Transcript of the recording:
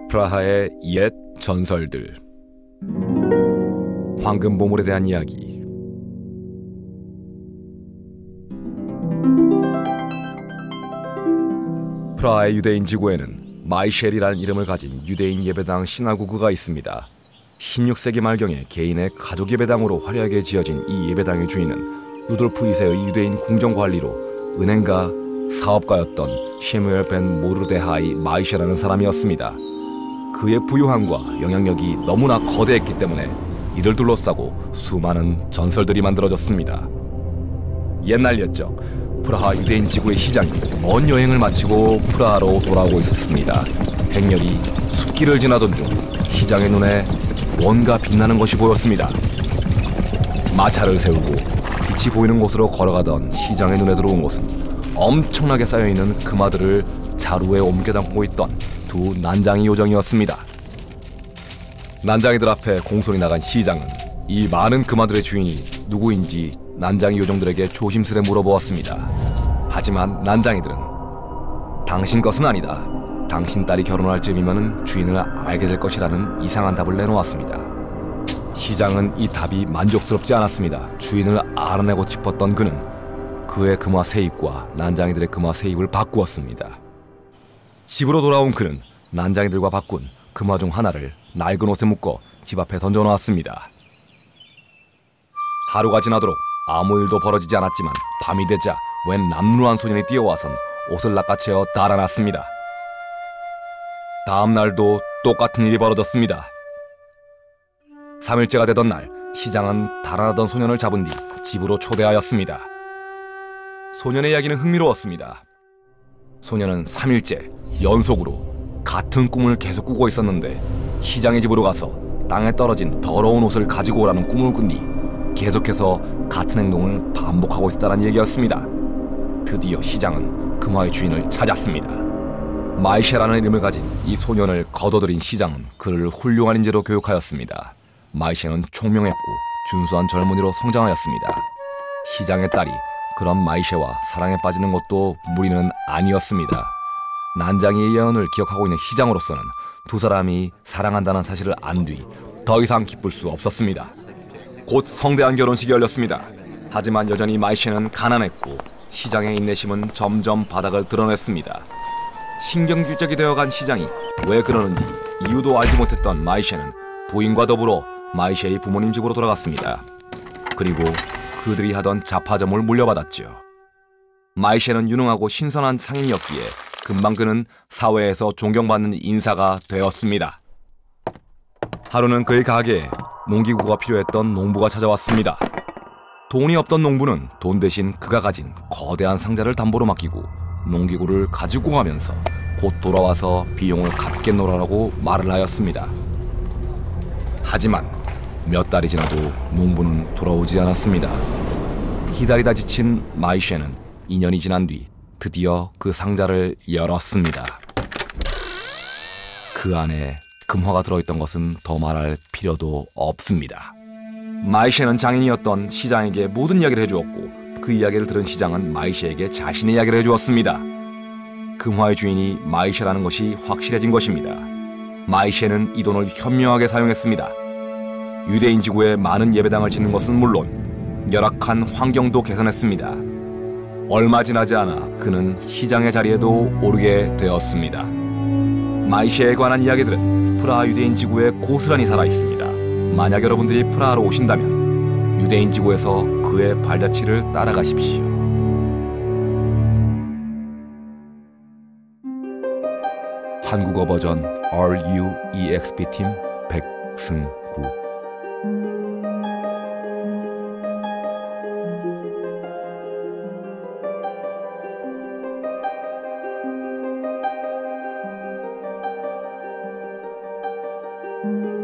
프라하의 옛 전설들. 황금 보물에 대한 이야기. 프라하의 유대인 지구에는 마이셸이라는 이름을 가진 유대인 예배당 시나고그가 있습니다. 16세기 말경에 개인의 가족 예배당으로 화려하게 지어진 이 예배당의 주인은 루돌프 2세의 유대인 궁정관리로 은행가, 사업가였던 셰무엘 벤 모르데하이 마이셸이라는 사람이었습니다. 그의 부유함과 영향력이 너무나 거대했기 때문에 이를 둘러싸고 수많은 전설들이 만들어졌습니다. 옛날 옛적 프라하 유대인 지구의 시장이 먼 여행을 마치고 프라하로 돌아오고 있었습니다. 행렬이 숲길을 지나던 중 시장의 눈에 뭔가 빛나는 것이 보였습니다. 마차를 세우고 빛이 보이는 곳으로 걸어가던 시장의 눈에 들어온 것은 엄청나게 쌓여있는 금화들을 자루에 옮겨 담고 있던 두 난장이 요정이었습니다. 난장이들 앞에 공손히 나간 시장은 이 많은 금화들의 주인이 누구인지 난장이 요정들에게 조심스레 물어보았습니다. 하지만 난장이들은 당신 것은 아니다. 당신 딸이 결혼할 즈음이면 주인을 알게 될 것이라는 이상한 답을 내놓았습니다. 시장은 이 답이 만족스럽지 않았습니다. 주인을 알아내고 싶었던 그는 그의 금화 세입과 난장이들의 금화 세입을 바꾸었습니다. 집으로 돌아온 그는 난장이들과 바꾼 금화 중 하나를 낡은 옷에 묶어 집 앞에 던져놓았습니다. 하루가 지나도록 아무 일도 벌어지지 않았지만 밤이 되자 웬 남루한 소년이 뛰어와선 옷을 낚아채어 달아났습니다. 다음 날도 똑같은 일이 벌어졌습니다. 3일째가 되던 날 시장은 달아나던 소년을 잡은 뒤 집으로 초대하였습니다. 소년의 이야기는 흥미로웠습니다. 소년은 3일째 연속으로 같은 꿈을 계속 꾸고 있었는데 시장의 집으로 가서 땅에 떨어진 더러운 옷을 가지고 오라는 꿈을 꾼 뒤 계속해서 같은 행동을 반복하고 있었다는 얘기였습니다. 드디어 시장은 금화의 주인을 찾았습니다. 마이셸이라는 이름을 가진 이 소년을 거둬들인 시장은 그를 훌륭한 인재로 교육하였습니다. 마이셸은 총명했고 준수한 젊은이로 성장하였습니다. 시장의 딸이 그런 마이셸과 사랑에 빠지는 것도 무리는 아니었습니다. 난장이의 예언을 기억하고 있는 시장으로서는 두 사람이 사랑한다는 사실을 안 뒤 더 이상 기쁠 수 없었습니다. 곧 성대한 결혼식이 열렸습니다. 하지만 여전히 마이셸은 가난했고 시장의 인내심은 점점 바닥을 드러냈습니다. 신경질적이 되어간 시장이 왜 그러는지 이유도 알지 못했던 마이셸은 부인과 더불어 마이셸의 부모님 집으로 돌아갔습니다. 그리고 그들이 하던 잡화점을 물려받았죠. 마이셸은 유능하고 신선한 상인이었기에 금방 그는 사회에서 존경받는 인사가 되었습니다. 하루는 그의 가게에 농기구가 필요했던 농부가 찾아왔습니다. 돈이 없던 농부는 돈 대신 그가 가진 거대한 상자를 담보로 맡기고 농기구를 가지고 가면서 곧 돌아와서 비용을 갚게 놓으라고 말을 하였습니다. 하지만 몇 달이 지나도 농부는 돌아오지 않았습니다. 기다리다 지친 마이셸은 2년이 지난 뒤 드디어 그 상자를 열었습니다. 그 안에 금화가 들어있던 것은 더 말할 필요도 없습니다. 마이셸은 장인이었던 시장에게 모든 이야기를 해주었고 그 이야기를 들은 시장은 마이셸에게 자신의 이야기를 해주었습니다. 금화의 주인이 마이셸이라는 것이 확실해진 것입니다. 마이셸은 이 돈을 현명하게 사용했습니다. 유대인 지구에 많은 예배당을 짓는 것은 물론 열악한 환경도 개선했습니다. 얼마 지나지 않아 그는 시장의 자리에도 오르게 되었습니다. 마이셸에 관한 이야기들은 프라하 유대인 지구에 고스란히 살아있습니다. 만약 여러분들이 프라하로 오신다면 유대인 지구에서 그의 발자취를 따라가십시오. 한국어 버전 RUEXP팀 백승구. thank you